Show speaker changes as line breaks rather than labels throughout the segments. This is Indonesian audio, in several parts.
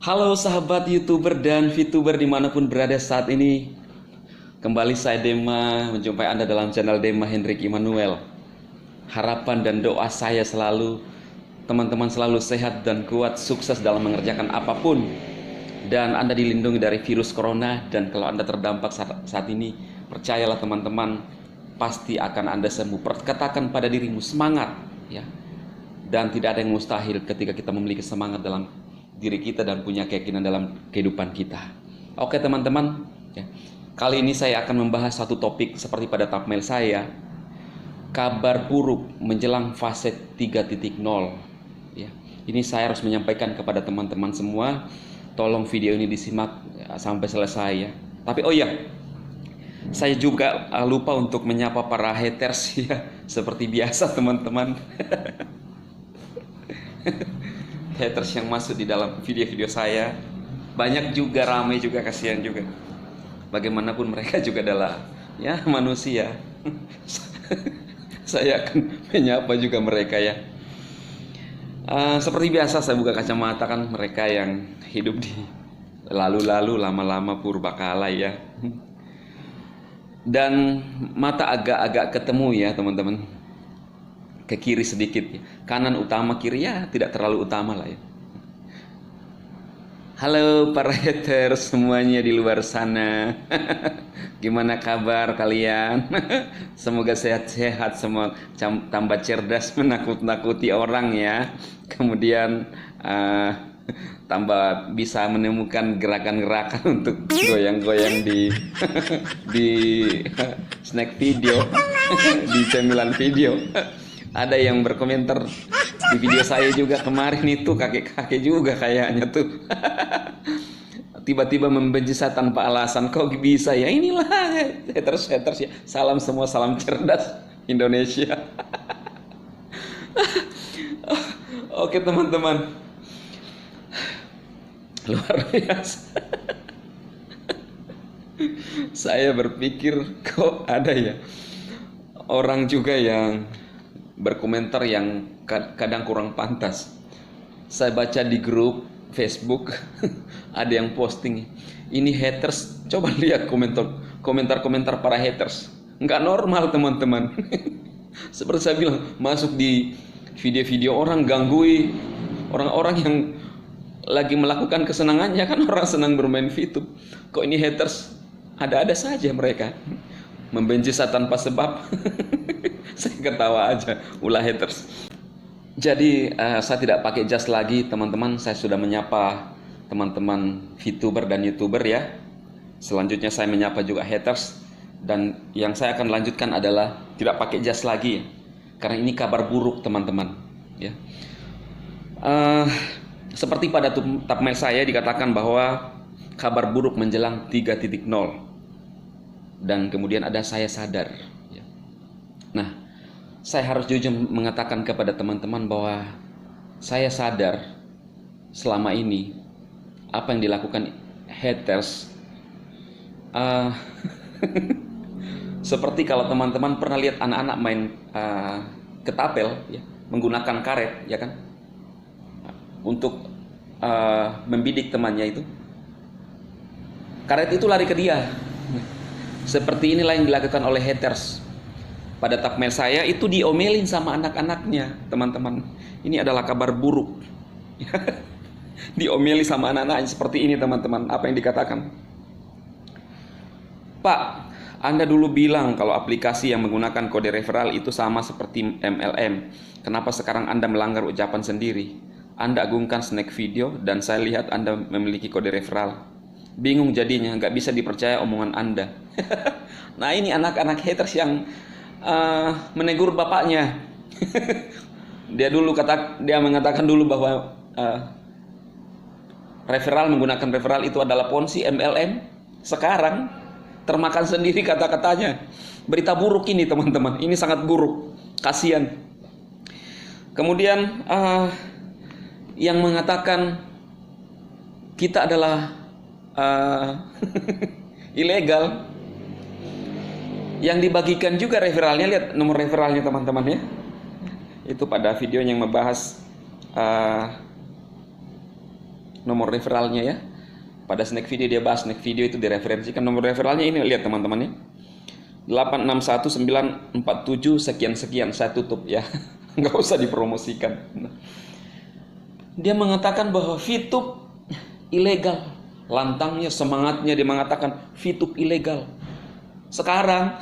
Halo sahabat YouTuber dan VTuber dimanapun berada saat ini. Kembali saya Dema menjumpai Anda dalam channel Dema Hendrik Immanuel. Harapan dan doa saya selalu teman-teman selalu sehat dan kuat, sukses dalam mengerjakan apapun. Dan Anda dilindungi dari virus corona. Dan kalau Anda terdampak saat ini, percayalah teman-teman, pasti akan Anda sembuh. Katakan pada dirimu semangat, ya. Dan tidak ada yang mustahil ketika kita memiliki semangat dalam diri kita dan punya keyakinan dalam kehidupan kita. Oke teman-teman, ya. Kali ini saya akan membahas satu topik seperti pada thumbnail saya, kabar buruk menjelang fase 3.0. Ya. Ini saya harus menyampaikan kepada teman-teman semua, tolong video ini disimak sampai selesai ya. Tapi oh iya, saya juga lupa untuk menyapa para haters ya, seperti biasa teman-teman. Haters yang masuk di dalam video-video saya banyak juga, ramai juga, kasihan juga. Bagaimanapun mereka juga adalah ya manusia. Saya akan menyapa juga mereka ya. Seperti biasa saya buka kacamata, kan mereka yang hidup di lalu-lalu, lama-lama purbakala ya. Dan mata agak-agak ketemu ya teman-teman. Ke kiri sedikit ya. Kanan utama, kiri ya tidak terlalu utama lah ya. Halo para haters semuanya di luar sana. Gimana kabar kalian? Semoga sehat-sehat semua, tambah cerdas menakut-nakuti orang ya. Kemudian tambah bisa menemukan gerakan-gerakan untuk goyang-goyang di di snack video, di cemilan video. Ada yang berkomentar di video saya juga kemarin itu, kakek-kakek juga kayaknya tuh. Tiba-tiba membenci saya tanpa alasan. Kok bisa ya? Inilah haters ya. Salam semua, salam cerdas Indonesia. Oke teman-teman, luar biasa. Saya berpikir kok ada ya orang juga yang berkomentar yang kadang kurang pantas. Saya baca di grup Facebook ada yang posting, ini haters, coba lihat komentar para haters, nggak normal teman-teman. Seperti saya bilang, masuk di video-video orang, ganggui orang-orang yang lagi melakukan kesenangannya, kan orang senang bermain VTube. Kok ini haters, ada-ada saja mereka membenci saya tanpa sebab. Saya ketawa aja, ulah haters. Jadi saya tidak pakai jas lagi teman-teman. Saya sudah menyapa teman-teman VTuber dan YouTuber ya. Selanjutnya saya menyapa juga haters. Dan yang saya akan lanjutkan adalah tidak pakai jas lagi ya. Karena ini kabar buruk teman-teman ya. Seperti pada thumbnail saya dikatakan bahwa kabar buruk menjelang 3.0. Dan kemudian ada saya sadar ya. Nah, saya harus jujur mengatakan kepada teman-teman bahwa saya sadar selama ini apa yang dilakukan haters. Seperti kalau teman-teman pernah lihat anak-anak main ketapel ya, menggunakan karet ya kan, untuk membidik temannya itu. Karet itu lari ke dia. Seperti inilah yang dilakukan oleh haters. Pada thumbnail saya itu diomelin sama anak-anaknya, teman-teman. Ini adalah kabar buruk. Diomeli sama anak-anak seperti ini, teman-teman. Apa yang dikatakan? Pak, Anda dulu bilang kalau aplikasi yang menggunakan kode referral itu sama seperti MLM. Kenapa sekarang Anda melanggar ucapan sendiri? Anda agungkan snack video dan saya lihat Anda memiliki kode referral. Bingung jadinya, nggak bisa dipercaya omongan Anda. Nah ini anak-anak haters yang menegur bapaknya. Dia mengatakan dulu bahwa menggunakan referral itu adalah ponzi, MLM. Sekarang termakan sendiri kata-katanya. Berita buruk ini teman-teman, ini sangat buruk, kasihan. Kemudian yang mengatakan kita adalah ilegal. Yang dibagikan juga referralnya, lihat nomor referralnya teman-teman ya. Itu pada video yang membahas nomor referralnya ya. Pada snack video dia bahas snack video itu direferensikan. Nomor referralnya ini, lihat teman-teman ya. 861947 sekian-sekian, saya tutup ya. Nggak usah dipromosikan. Dia mengatakan bahwa VTube ilegal. Lantangnya, semangatnya dia mengatakan VTube ilegal. Sekarang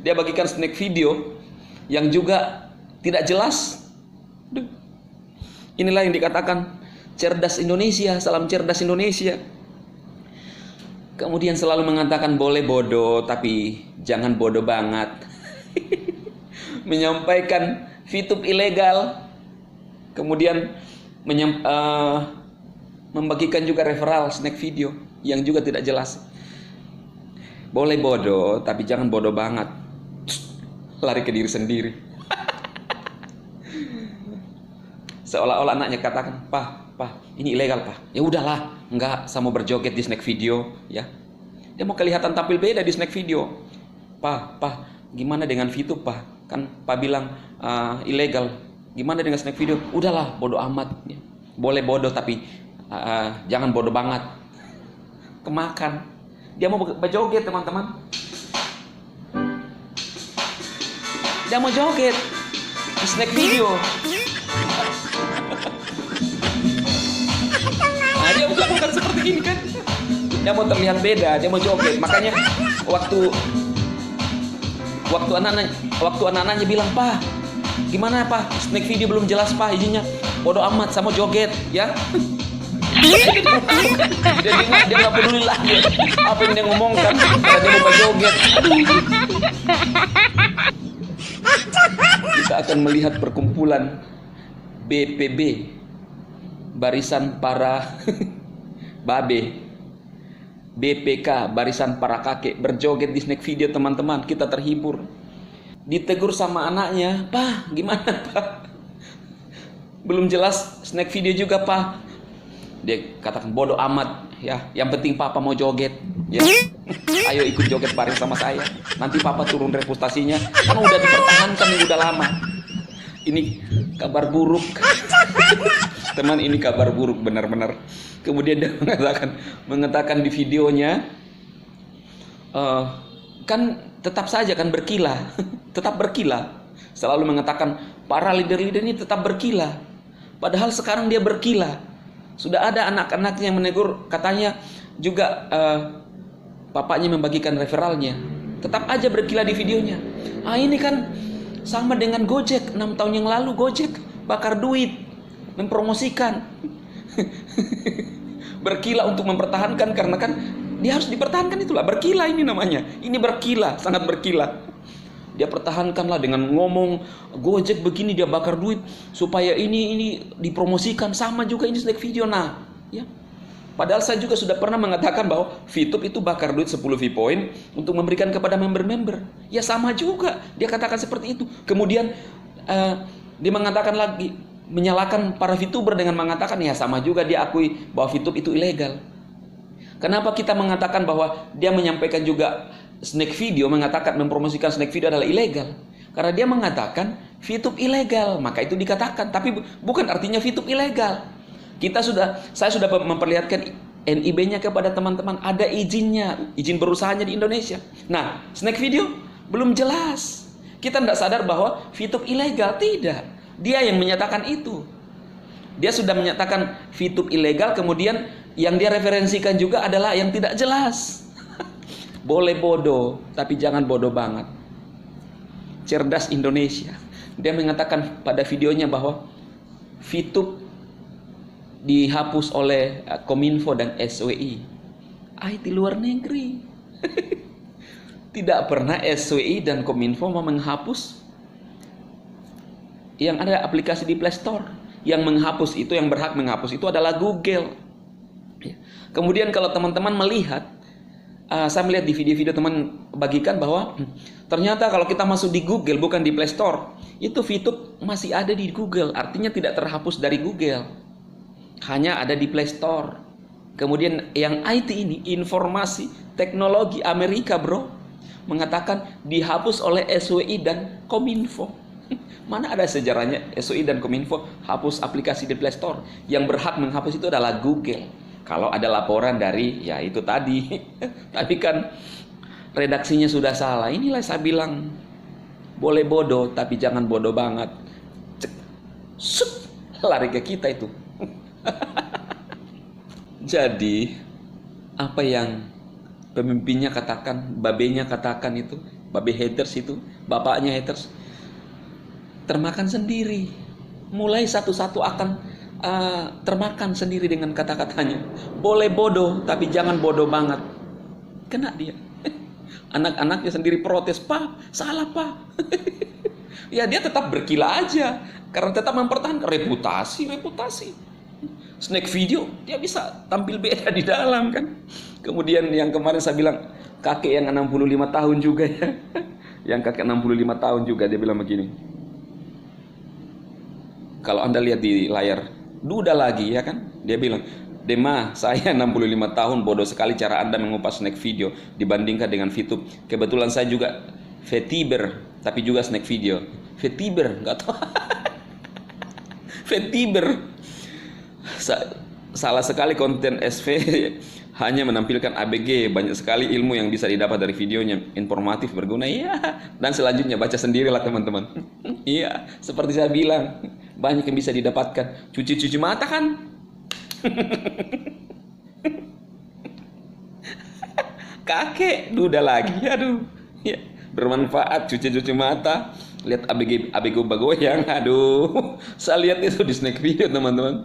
dia bagikan snack video yang juga tidak jelas. Inilah yang dikatakan cerdas Indonesia, salam cerdas Indonesia. Kemudian selalu mengatakan boleh bodoh, tapi jangan bodoh banget. Menyampaikan VTube ilegal. Kemudian membagikan juga referral snack video yang juga tidak jelas. Boleh bodoh, tapi jangan bodoh banget. Lari ke diri sendiri. Seolah-olah anaknya katakan, Pak, ini ilegal, Pak. Ya udahlah, enggak, saya mau berjoget di snack video, ya. Dia mau kelihatan tampil beda di snack video. Pak, gimana dengan VTube, Pak? Kan Pak bilang ilegal. Gimana dengan snack video? Udahlah, bodoh amat. Ya. Boleh bodoh, tapi jangan bodoh banget. Kemakan. Dia mau berjoget, teman-teman. Dia mau joget di snack video. Nah, dia bukan seperti ini kan? Dia mau terlihat beda, dia mau joget. Makanya waktu anak-anaknya bilang, Pak, gimana Pak? Snack video belum jelas Pak izinnya. Bodoh amat, saya mau joget, ya. Dia nggak peduli lagi apa yang dia ngomongkan, karena dia mau joget. Kita akan melihat perkumpulan BPB, Barisan Para Babe, BPK, Barisan Para Kakek, berjoget di snack video, teman-teman. Kita terhibur. Ditegur sama anaknya, Pak, gimana Pak? Belum jelas snack video juga Pak. Dia katakan bodoh amat, ya. Yang penting Papa mau joget, ya. Ayo ikut joget bareng sama saya. Nanti Papa turun reputasinya, kan udah dipertahankan yang udah lama. Ini kabar buruk. Teman, ini kabar buruk benar-benar. Kemudian dia mengatakan di videonya, kan tetap saja kan berkilah, tetap berkilah. Selalu mengatakan para leader-leader ini tetap berkilah. Padahal sekarang dia berkilah. Sudah ada anak-anaknya yang menegur, katanya juga bapaknya membagikan referralnya. Tetap aja berkilah di videonya. Ini kan sama dengan Gojek. 6 tahun yang lalu Gojek bakar duit, mempromosikan. Berkilah untuk mempertahankan, karena kan dia harus dipertahankan, itulah berkilah ini namanya. Ini berkilah, sangat berkilah. Dia pertahankanlah dengan ngomong Gojek begini, dia bakar duit supaya ini dipromosikan. Sama juga ini snack video. Nah, ya. Padahal saya juga sudah pernah mengatakan bahwa VTube itu bakar duit 10 V-point untuk memberikan kepada member-member. Ya sama juga, dia katakan seperti itu. Kemudian dia mengatakan lagi, menyalahkan para VTuber dengan mengatakan ya sama juga dia akui bahwa VTube itu ilegal. Kenapa kita mengatakan bahwa dia menyampaikan juga snack video, mengatakan mempromosikan snack video adalah ilegal? Karena dia mengatakan VTube ilegal, maka itu dikatakan. Tapi bukan artinya VTube ilegal. Saya sudah memperlihatkan NIB-nya kepada teman-teman, ada izinnya, izin berusahanya di Indonesia. Nah, snack video belum jelas. Kita tidak sadar bahwa VTube ilegal, tidak. Dia yang menyatakan itu. Dia sudah menyatakan VTube ilegal, kemudian yang dia referensikan juga adalah yang tidak jelas. Boleh bodoh, tapi jangan bodoh banget. Cerdas Indonesia. Dia mengatakan pada videonya bahwa VTube dihapus oleh Kominfo dan SWI. IT luar negeri. Tidak pernah SWI dan Kominfo mau menghapus. Yang ada aplikasi di Play Store. Yang menghapus itu, yang berhak menghapus itu adalah Google. Kemudian kalau teman-teman melihat, saya melihat di video-video teman bagikan bahwa ternyata kalau kita masuk di Google, bukan di Play Store, itu VTube masih ada di Google. Artinya tidak terhapus dari Google, hanya ada di Play Store. Kemudian yang IT ini, informasi teknologi Amerika bro, mengatakan dihapus oleh SWI dan Kominfo. Mana ada sejarahnya SOI dan Kominfo hapus aplikasi di Play Store. Yang berhak menghapus itu adalah Google. Kalau ada laporan dari, ya itu tadi. Tapi kan redaksinya sudah salah. Inilah saya bilang, boleh bodoh, tapi jangan bodoh banget. Cek, sup, lari ke kita itu. Jadi, apa yang pemimpinnya katakan, babenya katakan itu, babe haters itu, bapaknya haters, termakan sendiri. Mulai satu-satu akan termakan sendiri dengan kata-katanya. Boleh bodoh, tapi jangan bodoh banget. Kena dia. Anak-anaknya sendiri protes, "Pak, salah Pak." Ya dia tetap berkilah aja, karena tetap mempertahankan reputasi. Snack video, dia bisa tampil beda di dalam kan. Kemudian yang kemarin saya bilang, kakek yang 65 tahun juga ya. Yang kakek 65 tahun juga, dia bilang begini. Kalau Anda lihat di layar, duda lagi ya kan? Dia bilang, "Dema, saya 65 tahun, bodoh sekali cara Anda mengupas snack video dibandingkan dengan VTube. Kebetulan saya juga VTuber, tapi juga snack video." VTuber, nggak tahu. VTuber. Salah sekali konten SV hanya menampilkan ABG, banyak sekali ilmu yang bisa didapat dari videonya, informatif, berguna. Iya, dan selanjutnya baca sendirilah teman-teman. Iya, seperti saya bilang, banyak yang bisa didapatkan. Cuci mata kan? Kakek duda lagi, aduh. Ya, bermanfaat cuci mata. Lihat ABG bagoyang, aduh. Saya lihat itu di snack video teman-teman.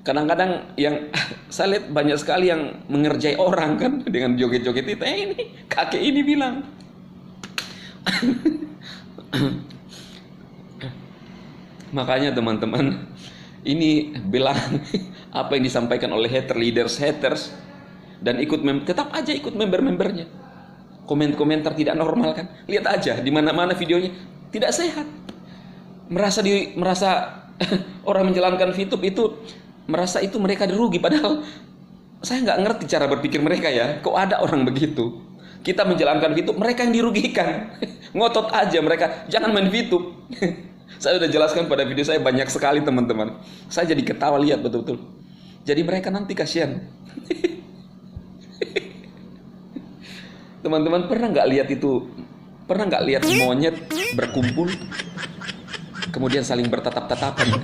Kadang-kadang yang saya lihat banyak sekali yang mengerjai orang kan dengan joget-joget itu. Ini kakek ini bilang. Makanya teman-teman, ini bilang apa yang disampaikan oleh haters dan tetap aja ikut member-membernya. Komentar tidak normal kan? Lihat aja di mana-mana videonya tidak sehat. Merasa orang menjalankan VTube itu merasa itu mereka dirugi, padahal saya nggak ngerti cara berpikir mereka ya. Kok ada orang begitu? Kita menjalankan VTube, mereka yang dirugikan. Ngotot aja mereka, jangan main VTube. Saya udah jelaskan pada video saya banyak sekali teman-teman. Saya jadi ketawa lihat betul-betul. Jadi mereka nanti kasihan. Teman-teman pernah nggak lihat itu? Pernah nggak lihat monyet berkumpul, kemudian saling bertatap-tatapan?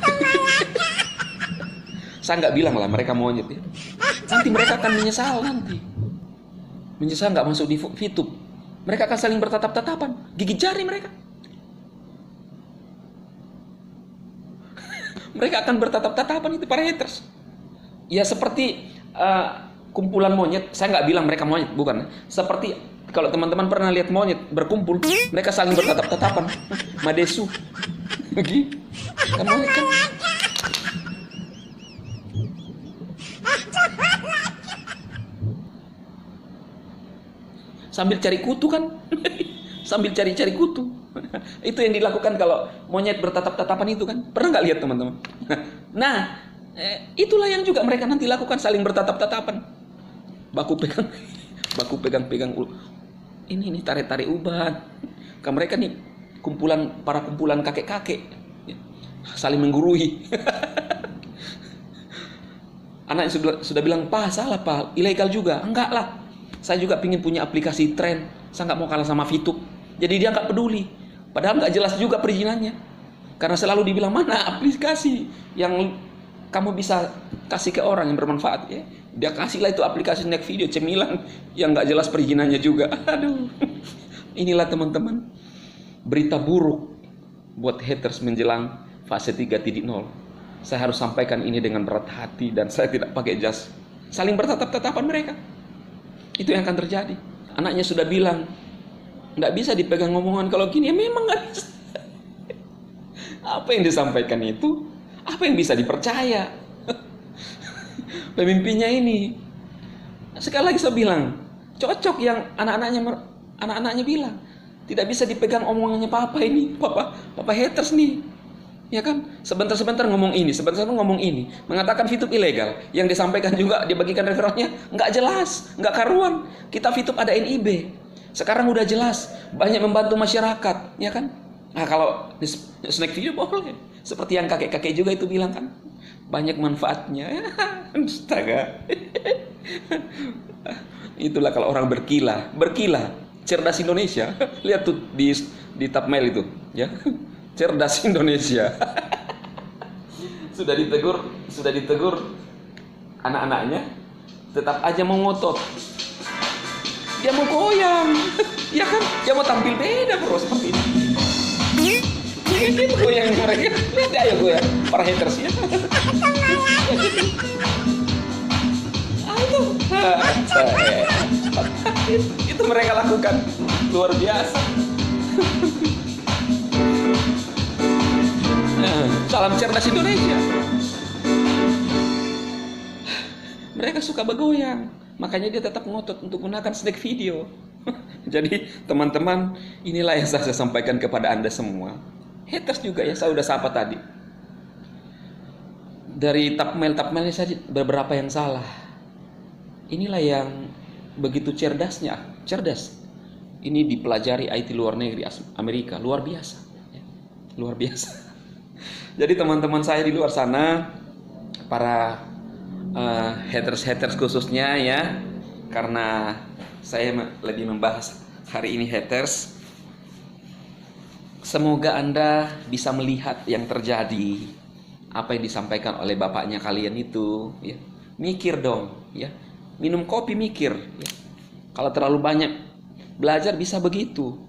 Saya nggak bilang lah mereka monyet ya. Nanti mereka akan menyesal nanti. Menyesal nggak masuk di VTube. Mereka akan saling bertatap-tatapan, gigit jari mereka. Mereka akan bertatap-tatapan itu para haters. Ya seperti kumpulan monyet. Saya nggak bilang mereka monyet, bukan. Seperti kalau teman-teman pernah lihat monyet berkumpul, mereka saling bertatap-tatapan. Madesu. Begitu. Kan monyet kan. Sambil cari kutu kan. Sambil cari-cari kutu. Itu yang dilakukan kalau monyet bertatap-tatapan itu kan. Pernah nggak lihat teman-teman? Nah, itulah yang juga mereka nanti lakukan, saling bertatap-tatapan. Baku pegang ini tarik-tarik uban. Kan mereka nih para kumpulan kakek-kakek saling menggurui. Anak sudah bilang, "Pak, salah Pak, ilegal juga." Enggak lah. Saya juga pingin punya aplikasi tren. Saya nggak mau kalah sama VTube. Jadi dia nggak peduli. Padahal nggak jelas juga perizinannya. Karena selalu dibilang, mana aplikasi yang kamu bisa kasih ke orang yang bermanfaat ya. Dia kasihlah itu aplikasi snack video cemilan yang nggak jelas perizinannya juga. Aduh. Inilah teman-teman berita buruk buat haters menjelang fase 3.0. Saya harus sampaikan ini dengan berat hati dan saya tidak pakai jas. Saling bertatap-tatapan mereka. Itu yang akan terjadi. Anaknya sudah bilang, nggak bisa dipegang ngomongan kalau gini. Ya memang nggak bisa. Apa yang disampaikan itu, apa yang bisa dipercaya? Pemimpinnya ini. Sekali lagi saya bilang, cocok yang anak-anaknya bilang. Tidak bisa dipegang omongannya papa ini. Papa haters nih. Ya kan, sebentar-sebentar ngomong ini, sebentar-sebentar ngomong ini, mengatakan VTube ilegal. Yang disampaikan juga dibagikan referensinya nggak jelas, nggak karuan. Kita VTube ada NIB, sekarang udah jelas, banyak membantu masyarakat, ya kan? Nah, kalau snack video boleh. Seperti yang kakek-kakek juga itu bilang kan, banyak manfaatnya. Astaga. Itulah kalau orang berkilah, cerdas Indonesia. Lihat tuh di thumbnail itu, ya. Cerdas Indonesia. Sudah ditegur anak-anaknya, tetap aja mau ngotot. Dia mau goyang. Ya kan? Dia mau tampil beda, bro, seperti ini. Itu goyang mereka. Lihat ayo goyang para haters ya. Itu mereka lakukan luar biasa. Salam cerdas Indonesia. Mereka suka bergoyang, makanya dia tetap ngotot untuk menggunakan snack video. Jadi teman-teman, inilah yang saya sampaikan kepada Anda semua. Haters juga ya, saya udah sapa tadi. Dari thumbnail-thumbnailnya saja beberapa yang salah. Inilah yang begitu cerdas. Ini dipelajari IT luar negeri Amerika, luar biasa. Luar biasa. Jadi teman-teman saya di luar sana, para haters khususnya ya, karena saya lebih membahas hari ini haters. Semoga Anda bisa melihat yang terjadi, apa yang disampaikan oleh bapaknya kalian itu, ya. Mikir dong, ya. Minum kopi mikir, ya. Kalau terlalu banyak belajar bisa begitu.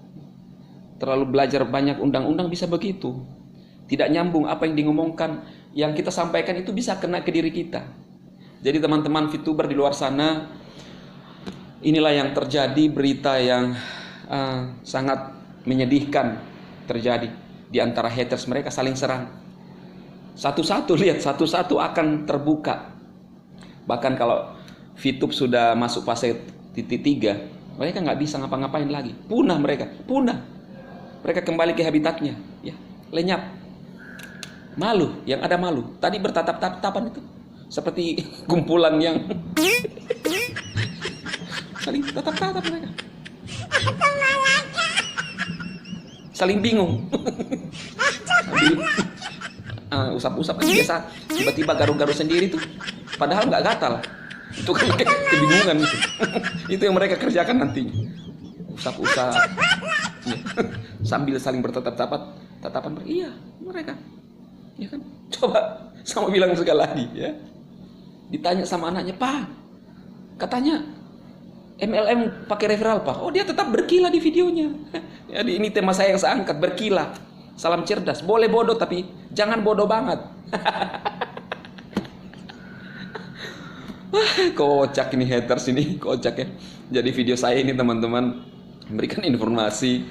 Terlalu belajar banyak undang-undang bisa begitu. Tidak nyambung apa yang ngomongkan, yang kita sampaikan itu bisa kena ke diri kita. Jadi teman-teman VTuber di luar sana, inilah yang terjadi, berita yang sangat menyedihkan terjadi di antara haters. Mereka saling serang. Satu-satu akan terbuka. Bahkan kalau VTube sudah masuk fase titik 3, mereka nggak bisa ngapa-ngapain lagi. Punah. Mereka kembali ke habitatnya, ya. Lenyap. Malu, yang ada malu. Tadi bertatap-tatapan itu seperti kumpulan yang saling tatap-tatap mereka. Saling bingung. Usap-usap biasa, tiba-tiba garu-garu sendiri tuh, padahal nggak gatal. Itu kan kebingungan itu. Itu yang mereka kerjakan nantinya. Usap-usap, ya. Sambil saling bertatap-tatapan. Iya, mereka. Ya kan? Coba sama bilang sekali lagi, ya. Ditanya sama anaknya, "Pak, katanya MLM pakai referral, Pak." Oh, dia tetap berkilah di videonya. Jadi ini tema saya yang saya angkat, berkilah. Salam cerdas. Boleh bodoh tapi jangan bodoh banget. Kocak ini haters ini, kocak ya. Jadi video saya ini teman-teman memberikan informasi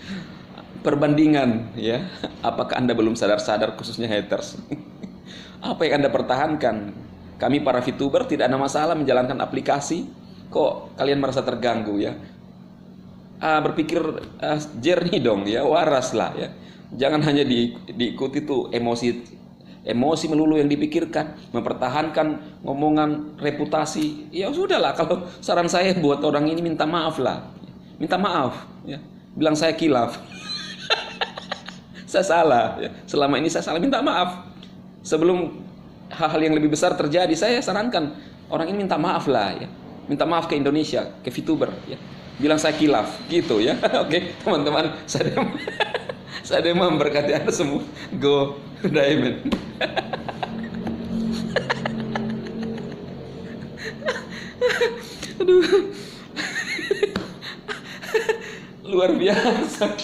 perbandingan ya. Apakah Anda belum sadar-sadar, khususnya haters? Apa yang Anda pertahankan? Kami para VTuber tidak ada masalah menjalankan aplikasi. Kok kalian merasa terganggu ya? Berpikir jernih dong ya, waras lah ya. Jangan hanya diikuti tuh emosi melulu yang dipikirkan, mempertahankan ngomongan reputasi. Ya sudahlah, kalau saran saya buat orang ini minta maaf lah. Minta maaf ya. Bilang saya kilaf. Saya salah ya. Selama ini saya salah, minta maaf. Sebelum hal-hal yang lebih besar terjadi, saya sarankan orang ini minta maaf lah ya. Minta maaf ke Indonesia, ke VTuber ya. Bilang saya kilaf gitu ya. Oke, teman-teman, saya memberkati Anda semua. Go Diamond. Aduh. Luar biasa.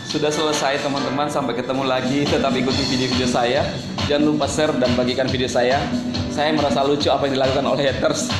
Sudah selesai teman-teman, sampai ketemu lagi. Tetap ikuti video-video saya. Jangan lupa share dan bagikan video saya. Saya merasa lucu apa yang dilakukan oleh haters.